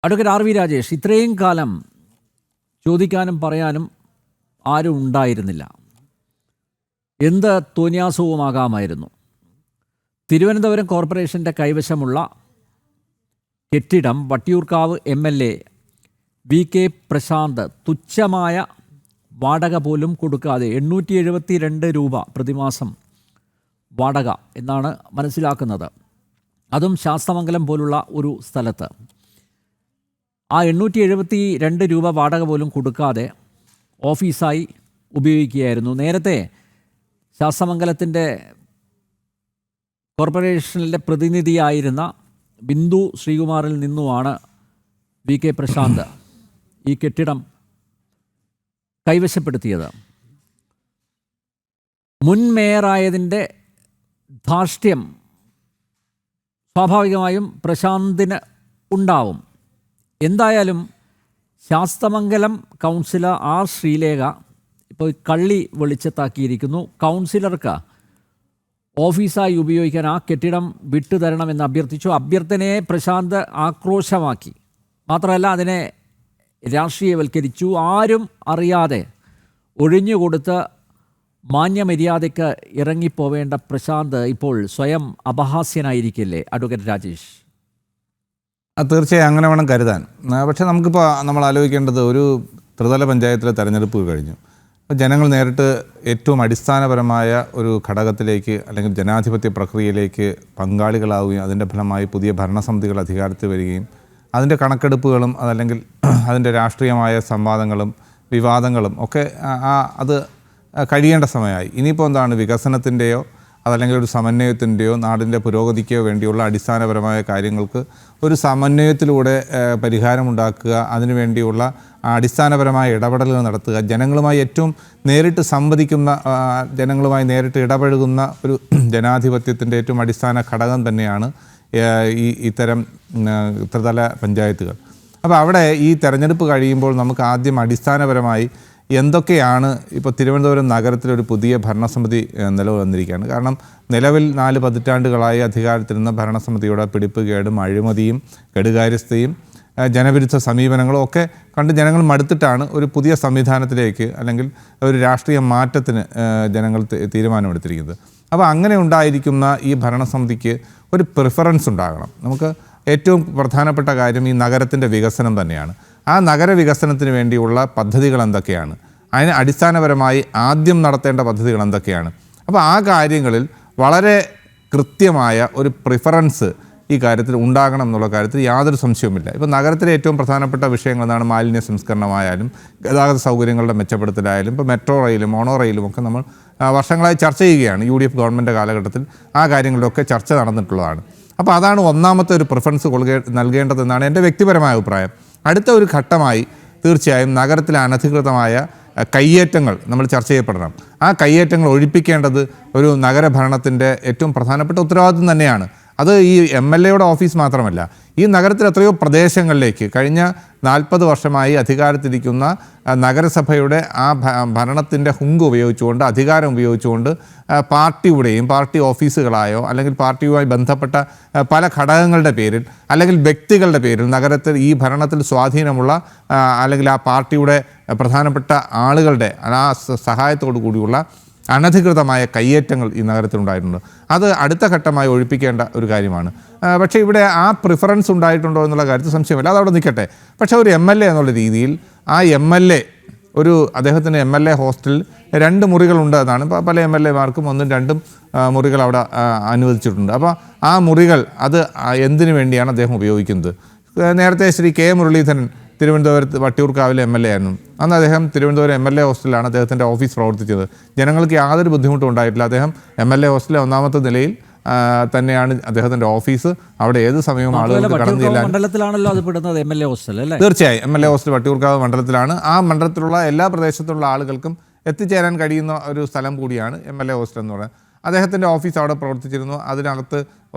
Advocate R V Rajesh, ഇത്രയും കാലം ചോദിക്കാനും പറയാനും ആരും ഉണ്ടായിരുന്നില്ല. എന്ത് തോന്നിയാസവുമാകാമായിരുന്നു. തിരുവനന്തപുരം കോർപ്പറേഷൻ്റെ കൈവശമുള്ള കെട്ടിടം വട്ടിയൂർക്കാവ് MLA VK പ്രശാന്ത് തുച്ഛമായ വാടക പോലും കൊടുക്കാതെ 872 രൂപ പ്രതിമാസം വാടക എന്നാണ് മനസ്സിലാക്കുന്നത്. അതും ശാസ്തമംഗലം പോലുള്ള ഒരു സ്ഥലത്ത് ആ 872 രൂപ വാടക പോലും കൊടുക്കാതെ ഓഫീസായി ഉപയോഗിക്കുകയായിരുന്നു. നേരത്തെ ശാസ്തമംഗലത്തിൻ്റെ കോർപ്പറേഷനിലെ പ്രതിനിധിയായിരുന്ന ബിന്ദു ശ്രീകുമാറിൽ നിന്നുമാണ് VK പ്രശാന്ത് ഈ കെട്ടിടം കൈവശപ്പെടുത്തിയത്. മുൻ മേയറായതിൻ്റെ ധാർഷ്ട്യം സ്വാഭാവികമായും പ്രശാന്തിന് ഉണ്ടാവും. എന്തായാലും ശാസ്തമംഗലം കൗൺസിലർ R ശ്രീലേഖ ഇപ്പോൾ കള്ളി വെളിച്ചത്താക്കിയിരിക്കുന്നു. കൗൺസിലർക്ക് ഓഫീസായി ഉപയോഗിക്കാൻ ആ കെട്ടിടം വിട്ടുതരണമെന്ന് അഭ്യർത്ഥിച്ചു. അഭ്യർത്ഥനയെ പ്രശാന്ത് ആക്രോശമാക്കി. മാത്രമല്ല അതിനെ രാഷ്ട്രീയവൽക്കരിച്ചു. ആരും അറിയാതെ ഒഴിഞ്ഞുകൊടുത്ത് മാന്യമര്യാദയ്ക്ക് ഇറങ്ങിപ്പോവേണ്ട പ്രശാന്ത് ഇപ്പോൾ സ്വയം അപഹാസ്യനായിരിക്കില്ലേ അഡ്വക്കേറ്റ് രാജേഷ്? തീർച്ചയായും അങ്ങനെ വേണം കരുതാൻ. പക്ഷേ നമുക്കിപ്പോൾ നമ്മൾ ആലോചിക്കേണ്ടത് ഒരു ത്രിതല പഞ്ചായത്തിലെ തെരഞ്ഞെടുപ്പ് കഴിഞ്ഞു. അപ്പോൾ ജനങ്ങൾ നേരിട്ട് ഏറ്റവും അടിസ്ഥാനപരമായ ഒരു ഘടകത്തിലേക്ക് അല്ലെങ്കിൽ ജനാധിപത്യ പ്രക്രിയയിലേക്ക് പങ്കാളികളാവുകയും അതിൻ്റെ ഫലമായി പുതിയ ഭരണസമിതികൾ അധികാരത്തിൽ വരികയും അതിൻ്റെ കണക്കെടുപ്പുകളും അതല്ലെങ്കിൽ അതിൻ്റെ രാഷ്ട്രീയമായ സംവാദങ്ങളും വിവാദങ്ങളും ഒക്കെ അത് കഴിയേണ്ട സമയമായി. ഇനിയിപ്പോൾ എന്താണ്, വികസനത്തിൻ്റെയോ അതല്ലെങ്കിൽ ഒരു സമന്വയത്തിൻ്റെയോ നാടിൻ്റെ പുരോഗതിക്കോ വേണ്ടിയുള്ള അടിസ്ഥാനപരമായ കാര്യങ്ങൾക്ക് ഒരു സമന്വയത്തിലൂടെ പരിഹാരമുണ്ടാക്കുക, അതിനുവേണ്ടിയുള്ള അടിസ്ഥാനപരമായ ഇടപെടലുകൾ നടത്തുക, ജനങ്ങളുമായി ഏറ്റവും നേരിട്ട് സംവദിക്കുന്ന, ജനങ്ങളുമായി നേരിട്ട് ഇടപഴകുന്ന ഒരു ജനാധിപത്യത്തിൻ്റെ ഏറ്റവും അടിസ്ഥാന ഘടകം തന്നെയാണ് ഇത്തരം ത്രിതല പഞ്ചായത്തുകൾ. അപ്പോൾ അവിടെ ഈ തെരഞ്ഞെടുപ്പ് കഴിയുമ്പോൾ നമുക്ക് ആദ്യം അടിസ്ഥാനപരമായി എന്തൊക്കെയാണ് ഇപ്പോൾ തിരുവനന്തപുരം നഗരത്തിലൊരു പുതിയ ഭരണസമിതി നിലവിൽ വന്നിരിക്കുകയാണ്. കാരണം നിലവിൽ 4 പതിറ്റാണ്ടുകളായി അധികാരത്തിലിരുന്ന ഭരണസമിതിയുടെ പിടിപ്പുകേടും അഴിമതിയും കെടുകാര്യസ്ഥയും ജനവിരുദ്ധ സമീപനങ്ങളും ഒക്കെ കണ്ട് ജനങ്ങൾ മടുത്തിട്ടാണ് ഒരു പുതിയ സംവിധാനത്തിലേക്ക് അല്ലെങ്കിൽ ഒരു രാഷ്ട്രീയ മാറ്റത്തിന് ജനങ്ങൾ തീരുമാനമെടുത്തിരിക്കുന്നത്. അപ്പോൾ അങ്ങനെ ഉണ്ടായിരിക്കുന്ന ഈ ഭരണസമിതിക്ക് ഒരു പ്രിഫറൻസ് ഉണ്ടാകണം. നമുക്ക് ഏറ്റവും പ്രധാനപ്പെട്ട കാര്യം ഈ നഗരത്തിൻ്റെ വികസനം തന്നെയാണ്. ആ നഗര വികസനത്തിന് വേണ്ടിയുള്ള പദ്ധതികൾ എന്തൊക്കെയാണ്, അതിന് അടിസ്ഥാനപരമായി ആദ്യം നടത്തേണ്ട പദ്ധതികൾ എന്തൊക്കെയാണ്. അപ്പോൾ ആ കാര്യങ്ങളിൽ വളരെ കൃത്യമായ ഒരു പ്രിഫറൻസ് ഈ കാര്യത്തിൽ ഉണ്ടാകണം എന്നുള്ള കാര്യത്തിൽ യാതൊരു സംശയവുമില്ല. ഇപ്പോൾ നഗരത്തിലെ ഏറ്റവും പ്രധാനപ്പെട്ട വിഷയങ്ങൾ എന്താണ്, മാലിന്യ സംസ്കരണമായാലും ഗതാഗത സൗകര്യങ്ങളുടെ മെച്ചപ്പെടുത്തലായാലും ഇപ്പോൾ മെട്രോ റെയിലും മോണോ റെയിലും ഒക്കെ നമ്മൾ വർഷങ്ങളായി ചർച്ച ചെയ്യുകയാണ്. UDF ഗവൺമെൻറ് കാലഘട്ടത്തിൽ ആ കാര്യങ്ങളിലൊക്കെ ചർച്ച നടന്നിട്ടുള്ളതാണ്. അപ്പോൾ അതാണ് ഒന്നാമത്തെ ഒരു പ്രിഫറൻസ് നൽകേണ്ടതെന്നാണ് എൻ്റെ വ്യക്തിപരമായ അഭിപ്രായം. അടുത്ത ഒരു ഘട്ടമായി തീർച്ചയായും നഗരത്തിലെ അനധികൃതമായ കയ്യേറ്റങ്ങൾ നമ്മൾ ചർച്ച ചെയ്യപ്പെടണം. ആ കയ്യേറ്റങ്ങൾ ഒഴിപ്പിക്കേണ്ടത് ഒരു നഗരഭരണത്തിൻ്റെ ഏറ്റവും പ്രധാനപ്പെട്ട ഉത്തരവാദിത്വം തന്നെയാണ്. അത് ഈ MLAയുടെ ഓഫീസ് മാത്രമല്ല, ഈ നഗരത്തിൽ എത്രയോ പ്രദേശങ്ങളിലേക്ക് കഴിഞ്ഞ 40 വർഷമായി അധികാരത്തിരിക്കുന്ന നഗരസഭയുടെ ആ ഭരണത്തിൻ്റെ ഹുങ്ക് ഉപയോഗിച്ചുകൊണ്ട്, അധികാരം ഉപയോഗിച്ചുകൊണ്ട് പാർട്ടിയുടെയും പാർട്ടി ഓഫീസുകളായോ അല്ലെങ്കിൽ പാർട്ടിയുമായി ബന്ധപ്പെട്ട പല ഘടകങ്ങളുടെ പേരിൽ അല്ലെങ്കിൽ വ്യക്തികളുടെ പേരിൽ നഗരത്തിൽ ഈ ഭരണത്തിൽ സ്വാധീനമുള്ള അല്ലെങ്കിൽ ആ പാർട്ടിയുടെ പ്രധാനപ്പെട്ട ആളുകളുടെ ആ സഹായത്തോടു കൂടിയുള്ള അനധികൃതമായ കയ്യേറ്റങ്ങൾ ഈ നഗരത്തിലുണ്ടായിട്ടുണ്ട്. അത് അടുത്ത ഘട്ടമായി ഒഴിപ്പിക്കേണ്ട ഒരു കാര്യമാണ്. പക്ഷേ ഇവിടെ ആ പ്രിഫറൻസ് ഉണ്ടായിട്ടുണ്ടോ എന്നുള്ള കാര്യത്തിൽ സംശയമില്ല, അതവിടെ നിൽക്കട്ടെ. പക്ഷേ ഒരു MLA എന്നുള്ള രീതിയിൽ ആ MLA അദ്ദേഹത്തിന് MLA ഹോസ്റ്റലിൽ 2 മുറികളുണ്ട് എന്നാണ് പല MLAമാർക്കും 1ഉം 2ഉം മുറികൾ അവിടെ അനുവദിച്ചിട്ടുണ്ട്. അപ്പോൾ ആ മുറികൾ അത് എന്തിനു വേണ്ടിയാണ് അദ്ദേഹം ഉപയോഗിക്കുന്നത്? നേരത്തെ ശ്രീ K മുരളീധരൻ തിരുവനന്തപുരത്ത് വട്ടിയൂർക്കാവിലെ MLA ആയിരുന്നു. അന്ന് അദ്ദേഹം തിരുവനന്തപുരം MLA ഹോസ്റ്റലിലാണ് അദ്ദേഹത്തിൻ്റെ ഓഫീസ് പ്രവർത്തിച്ചത്. ജനങ്ങൾക്ക് യാതൊരു ബുദ്ധിമുട്ടും ഉണ്ടായിട്ടില്ല. അദ്ദേഹം MLA ഹോസ്റ്റലിലെ 1ാമത്തെ നിലയിൽ തന്നെയാണ് അദ്ദേഹത്തിൻ്റെ ഓഫീസ്. അവിടെ ഏത് സമയവും ആളുകൾക്ക് കടന്നു ചെല്ലാൻ. തീർച്ചയായും MLA ഹോസ്റ്റൽ വട്ടിയൂർക്കാവ് മണ്ഡലത്തിലാണ്. ആ മണ്ഡലത്തിലുള്ള എല്ലാ പ്രദേശത്തുള്ള ആളുകൾക്കും എത്തിച്ചേരാൻ കഴിയുന്ന ഒരു സ്ഥലം കൂടിയാണ് MLA ഹോസ്റ്റൽ എന്ന് പറയുന്നത്. അദ്ദേഹത്തിൻ്റെ ഓഫീസ് അവിടെ പ്രവർത്തിച്ചിരുന്നു. അതിനകത്ത്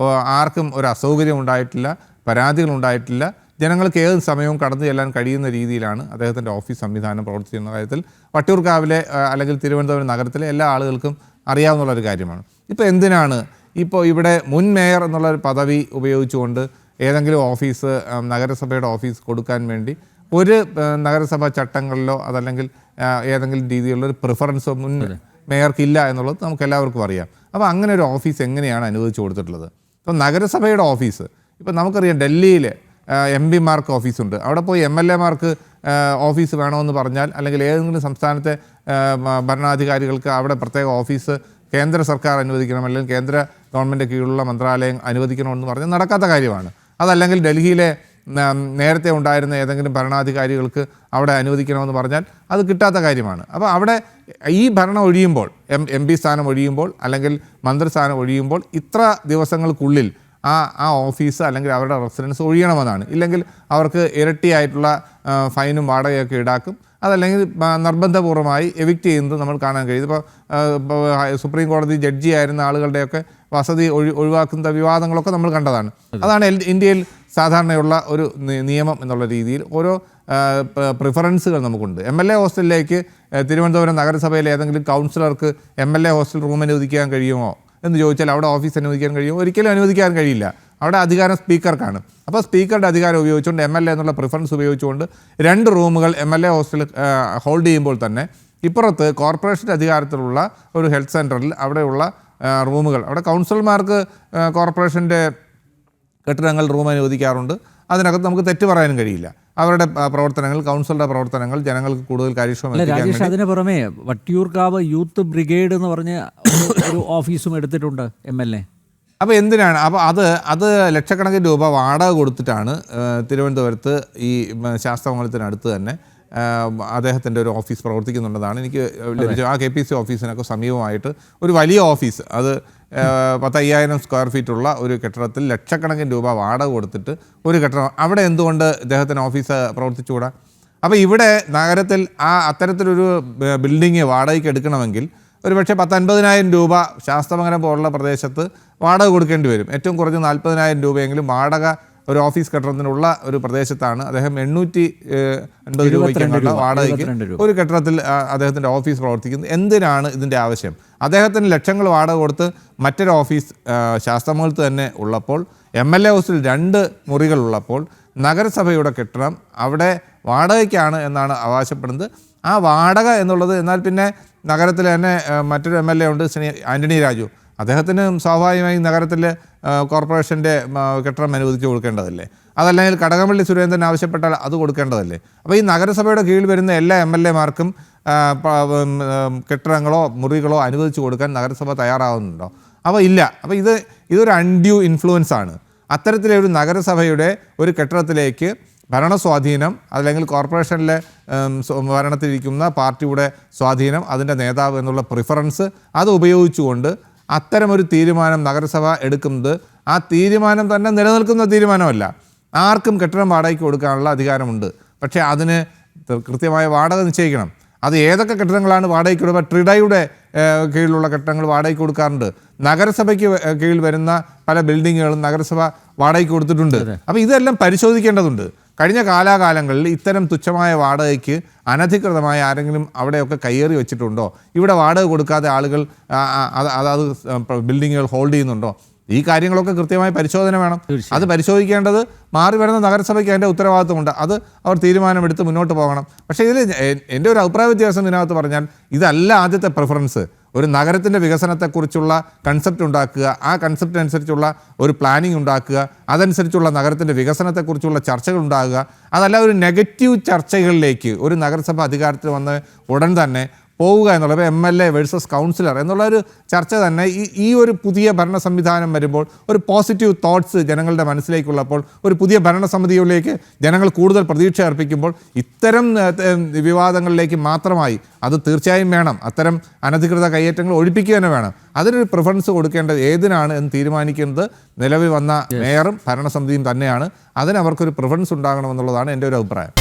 ആർക്കും ഒരു അസൗകര്യം ഉണ്ടായിട്ടില്ല, പരാതികൾ ഉണ്ടായിട്ടില്ല. ജനങ്ങൾക്ക് ഏത് സമയവും കടന്നു ചെല്ലാൻ കഴിയുന്ന രീതിയിലാണ് അദ്ദേഹത്തിൻ്റെ ഓഫീസ് സംവിധാനം പ്രവർത്തിക്കുന്ന കാര്യത്തിൽ വട്ടിയൂർക്കാവിലെ അല്ലെങ്കിൽ തിരുവനന്തപുരം നഗരത്തിലെ എല്ലാ ആളുകൾക്കും അറിയാവുന്നൊരു കാര്യമാണ്. ഇപ്പോൾ എന്തിനാണ് ഇപ്പോൾ ഇവിടെ മുൻ മേയർ എന്നുള്ളൊരു പദവി ഉപയോഗിച്ചുകൊണ്ട് ഏതെങ്കിലും ഓഫീസ് നഗരസഭയുടെ ഓഫീസ് കൊടുക്കാൻ വേണ്ടി ഒരു നഗരസഭാ ചട്ടങ്ങളിലോ അതല്ലെങ്കിൽ ഏതെങ്കിലും രീതിയിലുള്ള ഒരു പ്രിഫറൻസോ മുൻ മേയർക്കില്ല എന്നുള്ളത് നമുക്ക് എല്ലാവർക്കും അറിയാം. അപ്പോൾ അങ്ങനെ ഒരു ഓഫീസ് എങ്ങനെയാണ് അനുവദിച്ചു കൊടുത്തിട്ടുള്ളത്? ഇപ്പോൾ നഗരസഭയുടെ ഓഫീസ്, ഇപ്പോൾ നമുക്കറിയാം ഡൽഹിയിൽ MP മാർക്ക് ഓഫീസുണ്ട്. അവിടെ പോയി MLA മാർക്ക് ഓഫീസ് വേണമെന്ന് പറഞ്ഞാൽ, അല്ലെങ്കിൽ ഏതെങ്കിലും സംസ്ഥാനത്തെ ഭരണാധികാരികൾക്ക് അവിടെ പ്രത്യേക ഓഫീസ് കേന്ദ്ര സർക്കാർ അനുവദിക്കണം, അല്ലെങ്കിൽ കേന്ദ്ര ഗവൺമെൻറ് കീഴിലുള്ള മന്ത്രാലയം അനുവദിക്കണമെന്ന് പറഞ്ഞാൽ നടക്കാത്ത കാര്യമാണ്. അതല്ലെങ്കിൽ ഡൽഹിയിലെ നേരത്തെ ഉണ്ടായിരുന്ന ഏതെങ്കിലും ഭരണാധികാരികൾക്ക് അവിടെ അനുവദിക്കണമെന്ന് പറഞ്ഞാൽ അത് കിട്ടാത്ത കാര്യമാണ്. അപ്പോൾ അവിടെ ഈ ഭരണം ഒഴിയുമ്പോൾ, MP സ്ഥാനം ഒഴിയുമ്പോൾ അല്ലെങ്കിൽ മന്ത്രിസ്ഥാനം ഒഴിയുമ്പോൾ ഇത്ര ദിവസങ്ങൾക്കുള്ളിൽ ആ ഓഫീസ് അല്ലെങ്കിൽ അവരുടെ റെസിഡൻസ് ഒഴിയണമെന്നാണ്. ഇല്ലെങ്കിൽ അവർക്ക് ഇരട്ടിയായിട്ടുള്ള ഫൈനും വാടകയൊക്കെ ഈടാക്കും. അതല്ലെങ്കിൽ നിർബന്ധപൂർവ്വമായി എവിക്റ്റ് ചെയ്യുന്നത് നമ്മൾ കാണാൻ കഴിയും. ഇപ്പോൾ സുപ്രീം കോടതി ജഡ്ജി ആയിരുന്ന ആളുകളുടെയൊക്കെ വസതി ഒഴിവാക്കുന്ന വിവാദങ്ങളൊക്കെ നമ്മൾ കണ്ടതാണ്. അതാണ് ഇന്ത്യയിൽ സാധാരണയുള്ള ഒരു നിയമം എന്നുള്ള രീതിയിൽ ഓരോ പ്രിഫറൻസുകൾ നമുക്കുണ്ട്. MLA ഹോസ്റ്റലിലേക്ക് തിരുവനന്തപുരം നഗരസഭയിലെ ഏതെങ്കിലും കൗൺസിലർക്ക് MLA ഹോസ്റ്റൽ റൂം അനുവദിക്കാൻ കഴിയുമോ എന്ന് ചോദിച്ചാൽ അവിടെ ഓഫീസ് അനുവദിക്കാൻ കഴിയുമോ? ഒരിക്കലും അനുവദിക്കാൻ കഴിയില്ല. അവിടെ അധികാരം സ്പീക്കർക്കാണ്. അപ്പോൾ സ്പീക്കറുടെ അധികാരം ഉപയോഗിച്ചുകൊണ്ട് MLA എന്നുള്ള പ്രിഫറൻസ് ഉപയോഗിച്ചുകൊണ്ട് 2 റൂമുകൾ MLA ഹോസ്റ്റൽ ഹോൾഡ് ചെയ്യുമ്പോൾ തന്നെ ഇപ്പുറത്ത് കോർപ്പറേഷൻ്റെ അധികാരത്തിലുള്ള ഒരു ഹെൽത്ത് സെൻറ്ററിൽ അവിടെയുള്ള റൂമുകൾ, അവിടെ കൗൺസിലർമാർക്ക് കോർപ്പറേഷൻ്റെ കെട്ടിടങ്ങൾ റൂം അനുവദിക്കാറുണ്ട്. അതിനകത്ത് നമുക്ക് തെറ്റ് പറയാനും കഴിയില്ല. അവരുടെ പ്രവർത്തനങ്ങൾ, കൗൺസിലറുടെ പ്രവർത്തനങ്ങൾ ജനങ്ങൾക്ക് കൂടുതൽ രാജേഷ്, അതിന് പുറമെ വട്ടിയൂർക്കാവ് യൂത്ത് ബ്രിഗേഡ് എന്ന് പറഞ്ഞ ഒരു ഓഫീസും എടുത്തിട്ടുണ്ട് MLA. അപ്പോൾ എന്തിനാണ്? അപ്പോൾ അത് ലക്ഷക്കണക്കിന് രൂപ വാടക കൊടുത്തിട്ടാണ് തിരുവനന്തപുരത്ത് ഈ ശാസ്താമംഗലത്തിനടുത്ത് തന്നെ അദ്ദേഹത്തിൻ്റെ ഒരു ഓഫീസ് പ്രവർത്തിക്കുന്നുണ്ടെന്നാണ് എനിക്ക് ലഭിച്ചത്. ആ KPC ഓഫീസിനൊക്കെ സമീപമായിട്ട് ഒരു വലിയ ഓഫീസ്, അത് 10,000 സ്ക്വയർ ഫീറ്റുള്ള ഒരു കെട്ടിടത്തിൽ ലക്ഷക്കണക്കിന് രൂപ വാടക കൊടുത്തിട്ട് ഒരു കെട്ടിടം, അവിടെ എന്തുകൊണ്ട് ഇദ്ദേഹത്തിന് ഓഫീസ് പ്രവർത്തിച്ചുകൂടാ? അപ്പോൾ ഇവിടെ നഗരത്തിൽ അത്തരത്തിലൊരു ബിൽഡിങ് വാടകയ്ക്ക് എടുക്കണമെങ്കിൽ ഒരു പക്ഷേ 10,000-50,000 രൂപ ശാസ്താമംഗലം പോലുള്ള പ്രദേശത്ത് വാടക കൊടുക്കേണ്ടി വരും. ഏറ്റവും കുറഞ്ഞ് 40,000 രൂപയെങ്കിലും വാടക ഒരു ഓഫീസ് കെട്ടിടത്തിനുള്ള ഒരു പ്രദേശത്താണ് അദ്ദേഹം 850 രൂപയ്ക്കുള്ള വാടകയ്ക്ക് ഒരു കെട്ടിടത്തിൽ അദ്ദേഹത്തിൻ്റെ ഓഫീസ് പ്രവർത്തിക്കുന്നത്. എന്തിനാണ് ഇതിൻ്റെ ആവശ്യം? അദ്ദേഹത്തിന് ലക്ഷങ്ങൾ വാടക കൊടുത്ത് മറ്റൊരു ഓഫീസ് ശാസ്താമംഗലത്ത് തന്നെ ഉള്ളപ്പോൾ, MLA ഹൗസിൽ 2 മുറികളുള്ളപ്പോൾ നഗരസഭയുടെ കെട്ടിടം അവിടെ വാടകയ്ക്കാണ് എന്നാണ് അവകാശപ്പെടുന്നത്. ആ വാടക എന്നുള്ളത്, എന്നാൽ പിന്നെ നഗരത്തിൽ തന്നെ മറ്റൊരു MLA ഉണ്ട്, ആൻ്റണി രാജു. അദ്ദേഹത്തിന് സ്വാഭാവികമായും നഗരത്തിലെ കോർപ്പറേഷൻ്റെ കെട്ടിടം അനുവദിച്ച് കൊടുക്കേണ്ടതല്ലേ? അതല്ലെങ്കിൽ കടകംപള്ളി സുരേന്ദ്രൻ ആവശ്യപ്പെട്ടാൽ അത് കൊടുക്കേണ്ടതല്ലേ? അപ്പോൾ ഈ നഗരസഭയുടെ കീഴിൽ വരുന്ന എല്ലാ MLA മാർക്കും കെട്ടിടങ്ങളോ മുറികളോ അനുവദിച്ച് കൊടുക്കാൻ നഗരസഭ തയ്യാറാവുന്നുണ്ടോ? അപ്പോൾ ഇല്ല. അപ്പോൾ ഇതൊരു അൺഡ്യൂ ഇൻഫ്ലുവൻസ് ആണ്. അത്തരത്തിലൊരു നഗരസഭയുടെ ഒരു കെട്ടിടത്തിലേക്ക് ഭരണസ്വാധീനം, അല്ലെങ്കിൽ കോർപ്പറേഷനിലെ ഭരണത്തിലിരിക്കുന്ന പാർട്ടിയുടെ സ്വാധീനം, അതിൻ്റെ നേതാവ് എന്നുള്ള പ്രിഫറൻസ്, അത് ഉപയോഗിച്ചുകൊണ്ട് അത്തരമൊരു തീരുമാനം നഗരസഭ എടുക്കുന്നത് ആ തീരുമാനം തന്നെ നിലനിൽക്കുന്ന തീരുമാനമല്ല. ആർക്കും കെട്ടിടം വാടകയ്ക്ക് കൊടുക്കാനുള്ള അധികാരമുണ്ട്. പക്ഷേ അതിന് കൃത്യമായ വാടക നിശ്ചയിക്കണം. അത് ഏതൊക്കെ കെട്ടിടങ്ങളാണ് വാടകയ്ക്ക് കൊടുക്കുക? ട്രിഡയുടെ കീഴിലുള്ള കെട്ടിടങ്ങൾ വാടകയ്ക്ക് കൊടുക്കാറുണ്ട്. നഗരസഭയ്ക്ക് കീഴിൽ വരുന്ന പല ബിൽഡിങ്ങുകളും നഗരസഭ വാടകയ്ക്ക് കൊടുത്തിട്ടുണ്ട്. അപ്പോൾ ഇതെല്ലാം പരിശോധിക്കേണ്ടതുണ്ട്. കഴിഞ്ഞ കാലാകാലങ്ങളിൽ ഇത്തരം തുച്ഛമായ വാടകയ്ക്ക് അനധികൃതമായ ആരെങ്കിലും അവിടെയൊക്കെ കയ്യേറി വെച്ചിട്ടുണ്ടോ? ഇവിടെ വാടക കൊടുക്കാതെ ആളുകൾ അതാത് ബിൽഡിങ്ങുകൾ ഹോൾഡ് ചെയ്യുന്നുണ്ടോ? ഈ കാര്യങ്ങളൊക്കെ കൃത്യമായ പരിശോധന വേണം. അത് പരിശോധിക്കേണ്ടത് മാറി വരുന്ന നഗരസഭയ്ക്ക് അതിൻ്റെ ഉത്തരവാദിത്വമുണ്ട്. അത് അവർ തീരുമാനമെടുത്ത് മുന്നോട്ട് പോകണം. പക്ഷേ ഇതിൽ എൻ്റെ ഒരു അഭിപ്രായ വ്യത്യാസം ഇതിനകത്ത് പറഞ്ഞാൽ, ഇതല്ല ആദ്യത്തെ പ്രിഫറൻസ്. ഒരു നഗരത്തിൻ്റെ വികസനത്തെക്കുറിച്ചുള്ള കൺസെപ്റ്റ് ഉണ്ടാക്കുക, ആ കൺസെപ്റ്റ് അനുസരിച്ചുള്ള ഒരു പ്ലാനിങ് ഉണ്ടാക്കുക, അതനുസരിച്ചുള്ള നഗരത്തിൻ്റെ വികസനത്തെക്കുറിച്ചുള്ള ചർച്ചകൾ ഉണ്ടാകുക. അതല്ല ഒരു നെഗറ്റീവ് ചർച്ചകളിലേക്ക് ഒരു നഗരസഭ അധികാരത്തിൽ വന്ന് ഉടൻ തന്നെ പോവുക എന്നുള്ളത്, MLA വേഴ്സസ് കൗൺസിലർ എന്നുള്ളൊരു ചർച്ച തന്നെ ഈ ഒരു പുതിയ ഭരണ സംവിധാനം വരുമ്പോൾ ഒരു പോസിറ്റീവ് തോട്ട്സ് ജനങ്ങളുടെ മനസ്സിലേക്കുള്ളപ്പോൾ, ഒരു പുതിയ ഭരണസമിതിയിലേക്ക് ജനങ്ങൾ കൂടുതൽ പ്രതീക്ഷ അർപ്പിക്കുമ്പോൾ ഇത്തരം വിവാദങ്ങളിലേക്ക് മാത്രമായി അത് തീർച്ചയായും വേണം. അത്തരം അനധികൃത കയ്യേറ്റങ്ങൾ ഒഴിപ്പിക്കുക തന്നെ വേണം. അതിനൊരു പ്രിഫറൻസ് കൊടുക്കേണ്ടത് ഏതിനാണ് എന്ന് തീരുമാനിക്കുന്നത് നിലവിൽ വന്ന മേയറും ഭരണസമിതിയും തന്നെയാണ്. അതിന് അവർക്കൊരു പ്രിഫറൻസ് ഉണ്ടാകണമെന്നുള്ളതാണ് എൻ്റെ ഒരു അഭിപ്രായം.